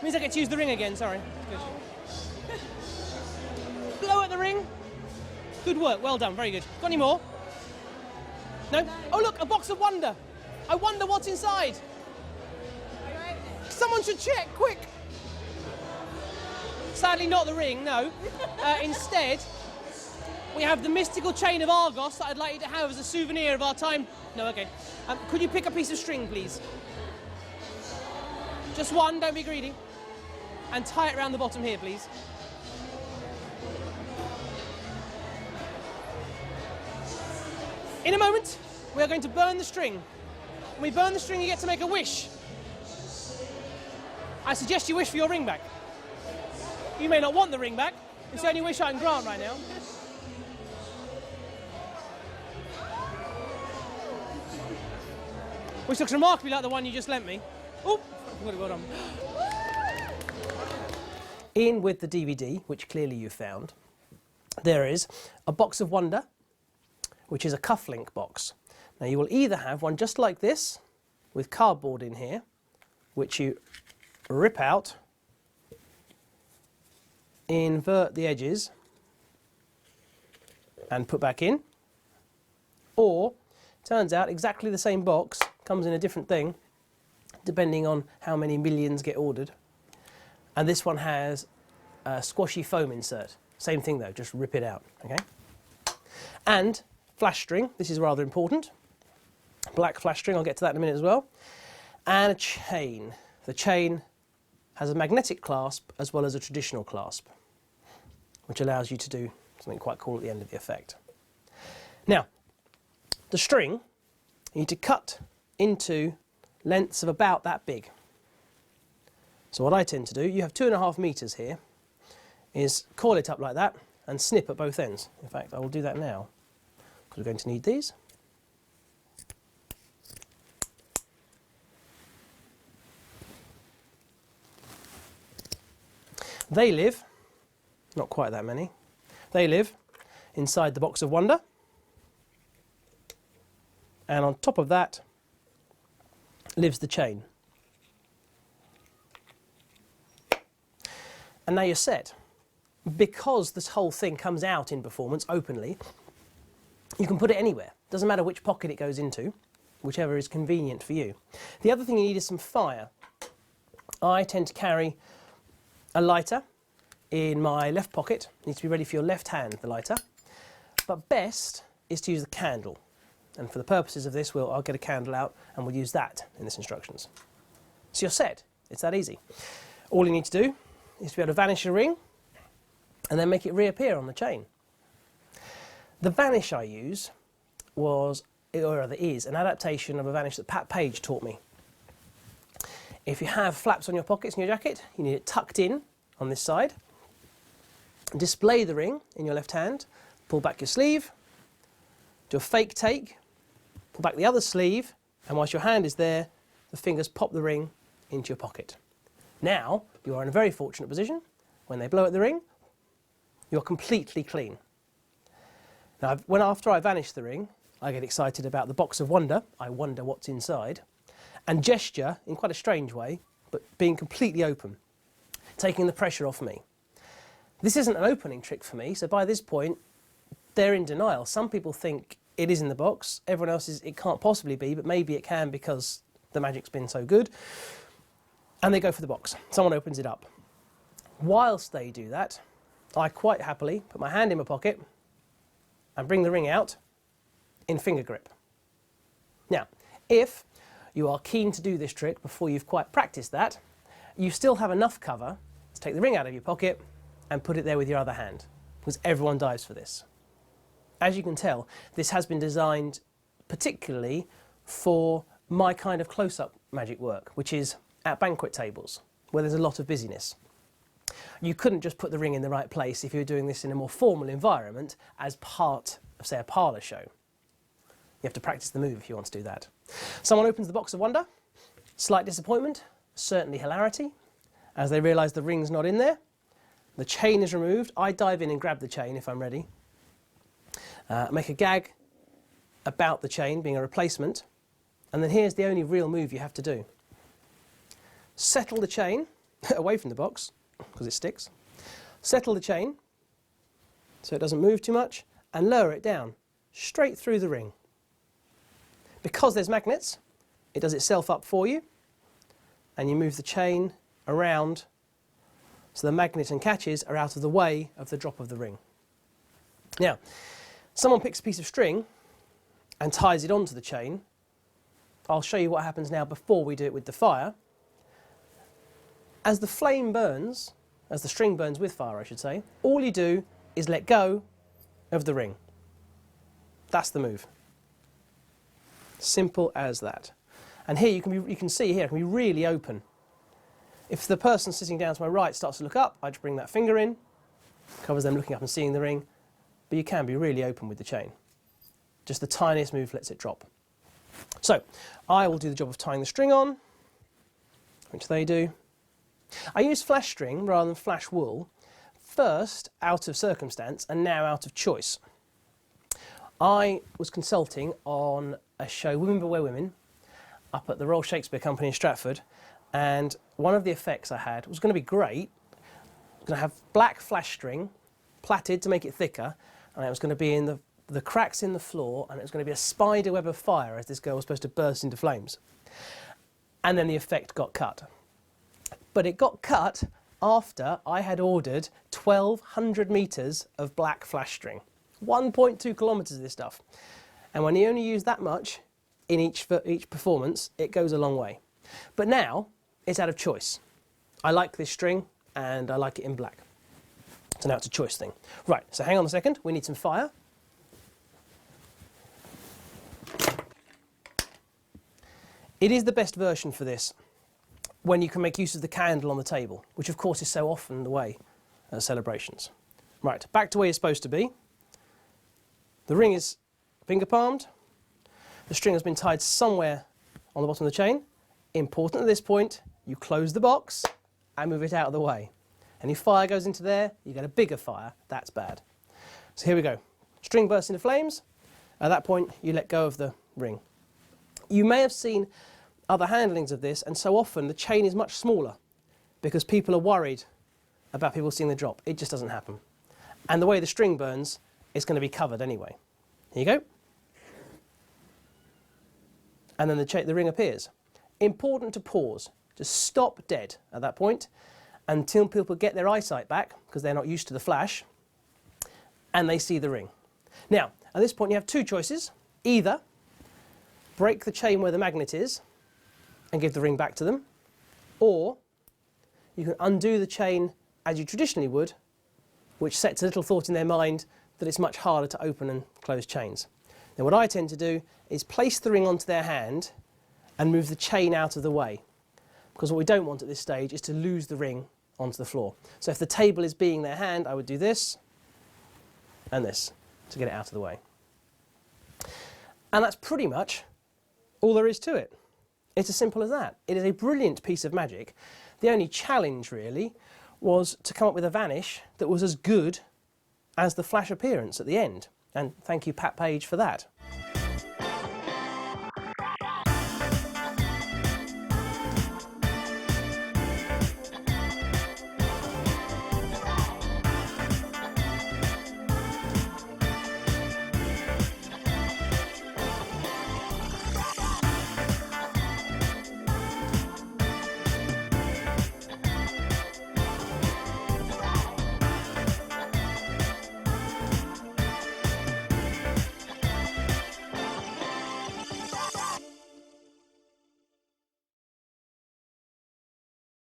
Means I get to use the ring again, sorry. Good. Blow at the ring. Good work, well done, very good. Got any more? No? Oh look, a box of wonder. I wonder what's inside. Someone should check, quick. Sadly not the ring, no. Instead, we have the mystical chain of Argos that I'd like you to have as a souvenir of our time. No, okay. Could you pick a piece of string, please? Just one, don't be greedy. And tie it around the bottom here, please. In a moment, we are going to burn the string. When we burn the string, you get to make a wish. I suggest you wish for your ring back. You may not want the ring back. It's the only wish I can grant right now. Which looks remarkably like the one you just lent me. Oh, well done. In with the DVD, which clearly you found, there is a box of wonder, which is a cufflink box. Now you will either have one just like this, with cardboard in here, which you rip out, invert the edges, and put back in. Or, turns out exactly the same box, comes in a different thing, depending on how many millions get ordered. And this one has a squashy foam insert. Same thing though, just rip it out, okay? And flash string, this is rather important. Black flash string, I'll get to that in a minute as well. And a chain. The chain has a magnetic clasp as well as a traditional clasp, which allows you to do something quite cool at the end of the effect. Now, the string, you need to cut into lengths of about that big. So what I tend to do, you have 2.5 meters here, is coil it up like that and snip at both ends. In fact, I will do that now, because we're going to need these. They live, not quite that many, they live inside the box of wonder, and on top of that lives the chain. And now you're set. Because this whole thing comes out in performance openly, you can put it anywhere. Doesn't matter which pocket it goes into, whichever is convenient for you. The other thing you need is some fire. I tend to carry a lighter in my left pocket. It needs to be ready for your left hand, the lighter. But best is to use the candle. And for the purposes of this, I'll get a candle out and we'll use that in this instructions. So you're set. It's that easy. All you need to do is to be able to vanish a ring and then make it reappear on the chain. The vanish I use is an adaptation of a vanish that Pat Page taught me. If you have flaps on your pockets in your jacket, you need it tucked in on this side. Display the ring in your left hand, pull back your sleeve, do a fake take, pull back the other sleeve, and whilst your hand is there, the fingers pop the ring into your pocket. Now, you are in a very fortunate position. When they blow at the ring, you're completely clean. Now, after I vanish the ring, I get excited about the box of wonder. I wonder what's inside. And gesture, in quite a strange way, but being completely open, taking the pressure off me. This isn't an opening trick for me, so by this point, they're in denial. Some people think it is in the box. Everyone else is, it can't possibly be, but maybe it can because the magic's been so good. And they go for the box. Someone opens it up. Whilst they do that, I quite happily put my hand in my pocket and bring the ring out in finger grip. Now, if you are keen to do this trick before you've quite practiced that, you still have enough cover to take the ring out of your pocket and put it there with your other hand, because everyone dives for this. As you can tell, this has been designed particularly for my kind of close-up magic work, which is at banquet tables, where there's a lot of busyness. You couldn't just put the ring in the right place if you were doing this in a more formal environment as part of, say, a parlour show. You have to practice the move if you want to do that. Someone opens the box of wonder, slight disappointment, certainly hilarity, as they realise the ring's not in there. The chain is removed. I dive in and grab the chain if I'm ready. Make a gag about the chain being a replacement, and then here's the only real move you have to do. Settle the chain away from the box, because it sticks. Settle the chain, so it doesn't move too much, and lower it down, straight through the ring. Because there's magnets, it does itself up for you, and you move the chain around so the magnet and catches are out of the way of the drop of the ring. Now, someone picks a piece of string and ties it onto the chain. I'll show you what happens now before we do it with the fire. As the flame burns, as the string burns with fire I should say, all you do is let go of the ring. That's the move. Simple as that. And here you can see here it can be really open. If the person sitting down to my right starts to look up, I just bring that finger in, covers them looking up and seeing the ring, but you can be really open with the chain. Just the tiniest move lets it drop. So, I will do the job of tying the string on, which they do. I use flash string rather than flash wool, first out of circumstance and now out of choice. I was consulting on a show, Women Beware Women, up at the Royal Shakespeare Company in Stratford, and one of the effects I had was going to be great. I was going to have black flash string, plaited to make it thicker, and it was going to be in the cracks in the floor, and it was going to be a spider web of fire as this girl was supposed to burst into flames. And then the effect got cut. But it got cut after I had ordered 1,200 metres of black flash string. 1.2 kilometres of this stuff. And when you only use that much in each performance, it goes a long way. But now, it's out of choice. I like this string, and I like it in black. So now it's a choice thing. Right, so hang on a second, we need some fire. It is the best version for this when you can make use of the candle on the table, which of course is so often the way at celebrations. Right, back to where you're supposed to be. The ring is finger palmed. The string has been tied somewhere on the bottom of the chain. Important at this point, you close the box and move it out of the way. Any fire goes into there, you get a bigger fire. That's bad. So here we go. String bursts into flames. At that point, you let go of the ring. You may have seen other handlings of this, and so often the chain is much smaller because people are worried about people seeing the drop. It just doesn't happen. And the way the string burns, it's going to be covered anyway. Here you go. And then the ring appears. Important to pause. Just stop dead at that point until people get their eyesight back, because they're not used to the flash, and they see the ring. Now, at this point you have two choices. Either break the chain where the magnet is and give the ring back to them, or you can undo the chain as you traditionally would, which sets a little thought in their mind that it's much harder to open and close chains. Now what I tend to do is place the ring onto their hand and move the chain out of the way, because what we don't want at this stage is to lose the ring onto the floor. So if the table is being their hand, I would do this and this to get it out of the way. And that's pretty much all there is to it. It's as simple as that. It is a brilliant piece of magic. The only challenge really was to come up with a vanish that was as good as the flash appearance at the end. And thank you, Pat Page, for that.